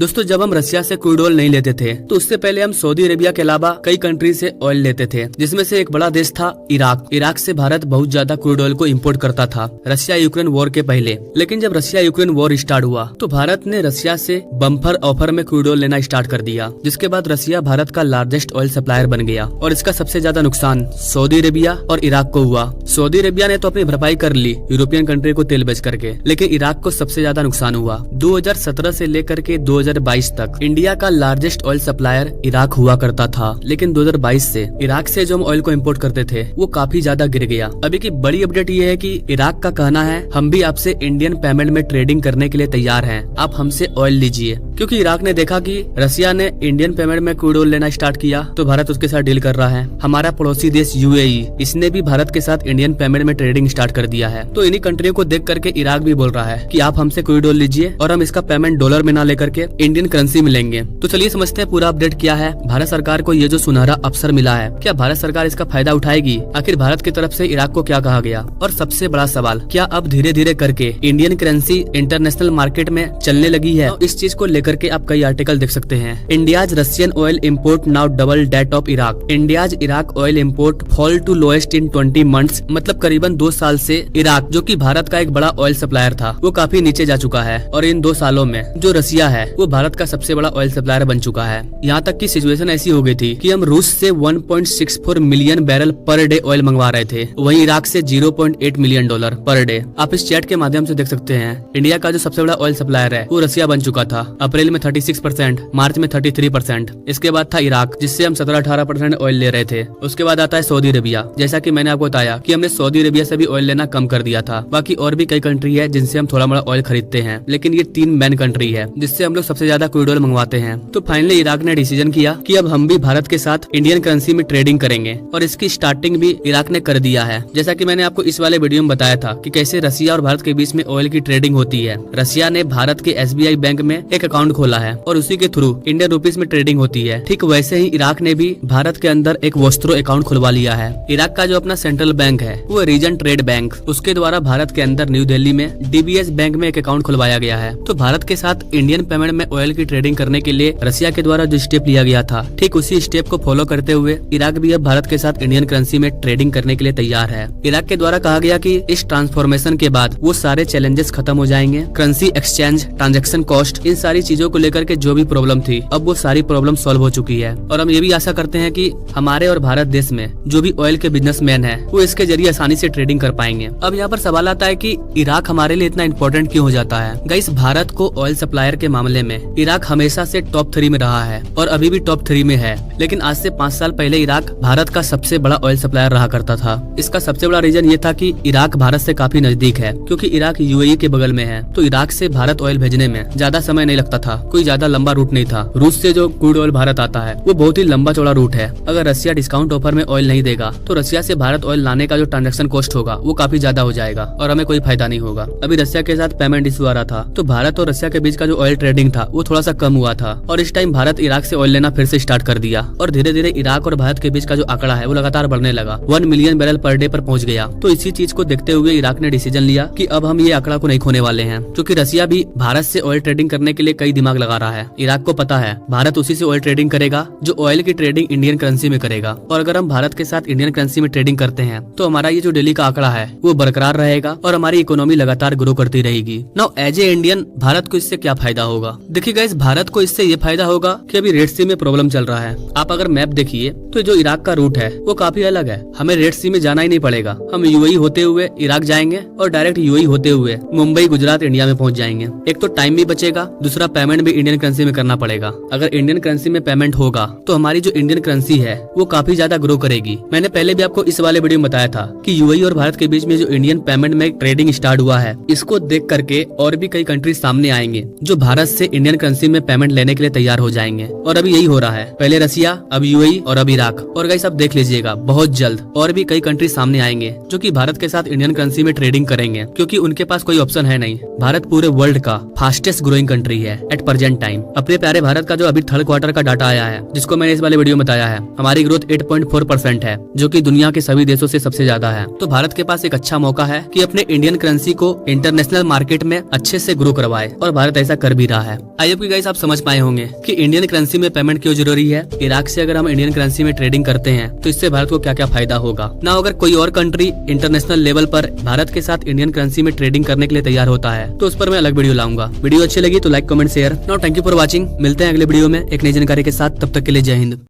दोस्तों जब हम रशिया से क्रूड ऑयल नहीं लेते थे तो उससे पहले हम सऊदी अरेबिया के अलावा कई कंट्री से ऑयल लेते थे, जिसमें से एक बड़ा देश था इराक से भारत बहुत ज्यादा क्रूड ऑयल को इंपोर्ट करता था रशिया यूक्रेन वॉर के पहले। लेकिन जब रशिया यूक्रेन वॉर स्टार्ट हुआ तो भारत ने रशिया से बम्पर ऑफर में क्रूड ऑयल लेना स्टार्ट कर दिया, जिसके बाद रशिया भारत का लार्जेस्ट ऑयल सप्लायर बन गया और इसका सबसे ज्यादा नुकसान सऊदी अरेबिया और इराक को हुआ। सऊदी अरेबिया ने तो अपनी भरपाई कर ली यूरोपियन कंट्री को तेल बेच करके, लेकिन इराक को सबसे ज्यादा नुकसान हुआ। 2017 से लेकर के 2022 तक इंडिया का लार्जेस्ट ऑयल सप्लायर इराक हुआ करता था, लेकिन 2022 से इराक से जो हम ऑयल को इंपोर्ट करते थे वो काफी ज्यादा गिर गया। अभी की बड़ी अपडेट ये है कि इराक का कहना है हम भी आपसे इंडियन पेमेंट में ट्रेडिंग करने के लिए तैयार हैं, आप हमसे ऑयल लीजिए, क्योंकि इराक ने देखा कि रशिया ने इंडियन पेमेंट में क्रूड ऑयल लेना स्टार्ट किया तो भारत उसके साथ डील कर रहा है। हमारा पड़ोसी देश यूएई, इसने भी भारत के साथ इंडियन पेमेंट में ट्रेडिंग स्टार्ट कर दिया है। तो इन्हीं कंट्रियों को देख करके इराक भी बोल रहा है कि आप हमसे क्रूड ऑयल लीजिए और हम इसका पेमेंट डॉलर में ना लेकर के इंडियन करेंसी में लेंगे। तो चलिए समझते हैं पूरा अपडेट क्या है। भारत सरकार को ये जो सुनहरा अवसर मिला है, क्या भारत सरकार इसका फायदा उठाएगी? आखिर भारत की तरफ से इराक को क्या कहा गया? और सबसे बड़ा सवाल, क्या अब धीरे धीरे करके इंडियन करेंसी इंटरनेशनल मार्केट में चलने लगी है? तो इस चीज को लेकर के आप कई आर्टिकल देख सकते हैं। India's Russian oil import now double that of Iraq. India's Iraq oil import fall to lowest in 20 months. मतलब करीबन 2 साल से इराक, जो कि भारत का एक बड़ा ऑयल सप्लायर था, वो काफी नीचे जा चुका है और इन 2 सालों में जो रशिया है वो भारत का सबसे बड़ा ऑयल सप्लायर बन चुका है। यहाँ तक की सिचुएशन ऐसी हो गई थी कि हम रूस से 1.64 million barrel per day oil मंगवा रहे थे, वहीं इराक से $0.8 मिलियन पर डे। आप इस चैट के माध्यम से देख सकते हैं इंडिया का जो सबसे बड़ा ऑयल सप्लायर है वो रशिया बन चुका था। अप्रैल में 36%, मार्च में 33%। इसके बाद था इराक, जिससे हम 17-18% ऑयल ले रहे थे। उसके बाद आता है सऊदी अरेबिया। जैसा कि मैंने आपको बताया कि हमने सऊदी अरेबिया से भी ऑयल लेना कम कर दिया था। बाकी और भी कई कंट्री है जिनसे हम थोड़ा मोड़ा ऑयल खरीदते हैं, लेकिन ये 3 मेन कंट्री है जिससे हम लोग सबसे ज्यादा क्रूड ऑयल मंगवाते हैं। तो फाइनली इराक ने डिसीजन किया कि अब हम भी भारत के साथ इंडियन करेंसी में ट्रेडिंग करेंगे और इसकी स्टार्टिंग भी इराक ने कर दिया है। जैसा कि मैंने आपको इस वाले वीडियो में बताया था कि कैसे रशिया और भारत के बीच में ऑयल की ट्रेडिंग होती है। रशिया ने भारत के SBI बैंक में एक अकाउंट खोला है और उसी के थ्रू इंडियन रुपीस में ट्रेडिंग होती है। ठीक वैसे ही इराक ने भी भारत के अंदर एक वोस्त्रो अकाउंट खुलवा लिया है। इराक का जो अपना सेंट्रल बैंक है वो रीजन ट्रेड बैंक, उसके द्वारा भारत के अंदर न्यू दिल्ली में DBS बैंक में एक अकाउंट खुलवाया गया है। तो भारत के साथ इंडियन पेमेंट में ऑयल की ट्रेडिंग करने के लिए रशिया के द्वारा जो स्टेप लिया गया था, ठीक उसी स्टेप को फॉलो करते हुए इराक भी अब भारत के साथ इंडियन करेंसी में ट्रेडिंग करने के लिए तैयार है। इराक के द्वारा कहा गया कि इस ट्रांसफॉर्मेशन के बाद वो सारे चैलेंजेस खत्म हो जाएंगे। करेंसी एक्सचेंज, ट्रांजैक्शन कॉस्ट, इन सारी चीजों को लेकर के जो भी प्रॉब्लम थी अब वो सारी प्रॉब्लम सॉल्व हो चुकी है। और हम ये भी आशा करते हैं कि हमारे और भारत देश में जो भी ऑयल के बिजनेसमैन है वो इसके जरिए आसानी से ट्रेडिंग कर पाएंगे। अब यहाँ पर सवाल आता है कि इराक हमारे लिए इतना इम्पोर्टेंट क्यों हो जाता है? गाइस, भारत को ऑयल सप्लायर के मामले में इराक हमेशा से टॉप 3 में रहा है और अभी भी टॉप 3 में है। लेकिन आज से 5 साल पहले इराक भारत का सबसे बड़ा ऑयल सप्लायर रहा करता था। इसका सबसे बड़ा रीजन ये था कि इराक भारत से काफी नजदीक है, क्योंकि इराक UAE के बगल में है। तो इराक से भारत ऑयल भेजने में ज्यादा समय नहीं लगता था, कोई ज्यादा लंबा रूट नहीं था। रूस से जो क्रूड ऑयल भारत आता है वो बहुत ही लंबा चौड़ा रूट है। अगर रशिया डिस्काउंट ऑफर में ऑयल नहीं देगा तो रशिया से भारत ऑयल लाने का जो ट्रांजैक्शन कॉस्ट होगा वो काफी ज्यादा हो जाएगा और हमें कोई फायदा नहीं होगा। अभी रशिया के साथ पेमेंट इशू आ रहा था तो भारत और रशिया के बीच का जो ऑयल ट्रेडिंग था वो थोड़ा सा कम हुआ था और इस टाइम भारत इराक से ऑयल लेना फिर से स्टार्ट कर दिया और धीरे धीरे इराक और भारत के बीच का जो आंकड़ा है वो लगातार बढ़ने लगा, 1 मिलियन बैरल पर डे पर पहुंच गया। तो इसी चीज को देखते हुए इराक ने डिसीजन लिया कि अब हम ये आंकड़ा को नहीं खोने वाले हैं, क्योंकि रशिया भी भारत से ऑयल ट्रेडिंग करने के लिए कई दिमाग लगा रहा है। इराक को पता है भारत उसी से ऑयल ट्रेडिंग करेगा जो ऑयल की ट्रेडिंग इंडियन करेंसी में करेगा, और अगर हम भारत के साथ इंडियन करेंसी में ट्रेडिंग करते हैं तो हमारा ये जो डेली का आंकड़ा है वो बरकरार रहेगा और हमारी इकोनॉमी लगातार ग्रो करती रहेगी। Now as a Indian Bharat को इससे क्या फायदा होगा? देखिए गाइस, भारत को इससे ये फायदा होगा कि अभी रेड सी में प्रॉब्लम चल रहा है। आप अगर मैप देखिए तो जो इराक का रूट है वो काफी अलग है। हमें रेड सी में जाना ही नहीं पड़ेगा, हम UAE होते हुए इराक जाएंगे और डायरेक्ट UAE होते हुए मुंबई, गुजरात, इंडिया में पहुंच जाएंगे। एक तो टाइम भी बचेगा, दूसरा पेमेंट भी इंडियन करेंसी में करना पड़ेगा। अगर इंडियन करेंसी में पेमेंट होगा तो हमारी जो इंडियन करेंसी है वो काफी ज्यादा ग्रो करेगी। मैंने पहले भी आपको इस वाले वीडियो में बताया था कि UAE और भारत के बीच में जो इंडियन पेमेंट में ट्रेडिंग स्टार्ट हुआ है, इसको देख करके और भी कई कंट्री सामने आएंगे जो भारत से इंडियन करेंसी में पेमेंट लेने के लिए तैयार हो जाएंगे। और अभी यही हो रहा है, पहले रशिया, अब UAE और अब इराक। और गाइस आप देख लीजिएगा बहुत जल्द और भी कई कंट्री सामने आएंगे जो कि भारत के साथ इंडियन करेंसी में ट्रेडिंग करेंगे, क्योंकि उनके पास कोई ऑप्शन है नहीं। भारत पूरे वर्ल्ड का फास्टेस्ट ग्रोइंग कंट्री है एट प्रेजेंट टाइम। अपने प्यारे भारत का जो अभी 3rd क्वार्टर का डाटा आया है, जिसको मैंने इस वाले वीडियो में बताया है, हमारी ग्रोथ 8.4% है, जो कि दुनिया के सभी देशों से सबसे ज्यादा है। तो भारत के पास एक अच्छा मौका है कि अपने इंडियन करेंसी को इंटरनेशनल मार्केट में अच्छे से ग्रो करवाए और भारत ऐसा कर भी रहा है। आई होप गाइस आप समझ पाए होंगे कि इंडियन करेंसी में पेमेंट क्यों जरूरी है। इराक से अगर हम इंडियन करेंसी में ट्रेडिंग करते हैं तो इससे भारत को क्या क्या फायदा होगा। ना अगर कोई और कंट्री इंटरनेशनल लेवल पर भारत के साथ इंडियन करेंसी में ट्रेडिंग करने के लिए तैयार होता है तो उस पर मैं अलग वीडियो लाऊंगा। वीडियो अच्छी लगी तो like comment share. Now thank you for watching. मिलते हैं अगले वीडियो में एक नई जानकारी के साथ। तब तक के लिए जय हिंद।